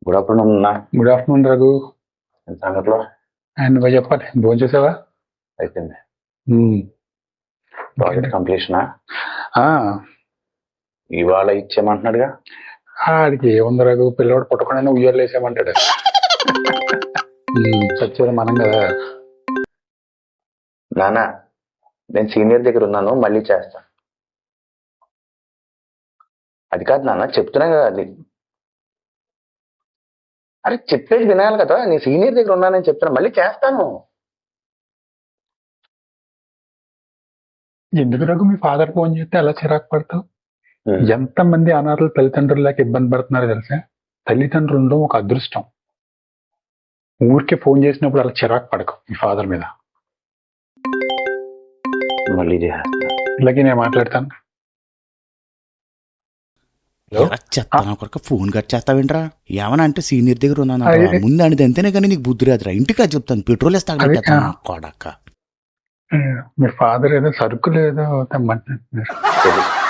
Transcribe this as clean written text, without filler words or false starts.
Good afternoon అన్నా. Good afternoon Raghu. సంగతిలో and నువ్వు చెప్పాలి, భోజనం చేసావా? అయిపోయింది. ప్రాజెక్ట్ కంప్లీషనా? ఇవాళ ఇచ్చేయమంటున్నాడుగా. ఆడికి ఏముంది రఘు, పిల్లవాడు పుట్టకుండా ఉయ్యాలు వేసామంటాడు. చచ్చేది మనం కదా. నానా, నేను సీనియర్ దగ్గర ఉన్నాను, మళ్ళీ చేస్తా. అది కాదు నాన్న, చెప్తున్నా కదా అది. అరే చెప్పేది వినాలి కదా, నేను సీనియర్ దగ్గర ఉన్నానని చెప్తున్నా, మళ్ళీ చేస్తాను. ఎందుకు రఘు మీ ఫాదర్ ఫోన్ చేస్తే అలా చిరాకు పడతావు? ఎంతమంది అనాథలు తల్లిదండ్రులు లేక ఇబ్బంది పడుతున్నారో తెలుసా? తల్లిదండ్రులు ఉండడం ఒక అదృష్టం. ఊరికే ఫోన్ చేసినప్పుడు అలా చిరాకు పడకు మీ ఫాదర్ మీద. మళ్ళీ చేస్తా. ఇలాగే నేను మాట్లాడతాను. చెత్తాను కొరక ఫోన్ కట్ చేస్తావేంట్రా? ఏమన్నా అంటే సీనియర్ దగ్గర ఉన్నాను ముందు అనేది అంతేనే కానీ నీకు బుద్ధి రాదురా. ఇంటికి చెప్తాను, పెట్రోల్ వేస్తా కొడక. మీ ఫాదర్ ఏదో సరుకులు ఏదో తెమ్మంటున్నారు.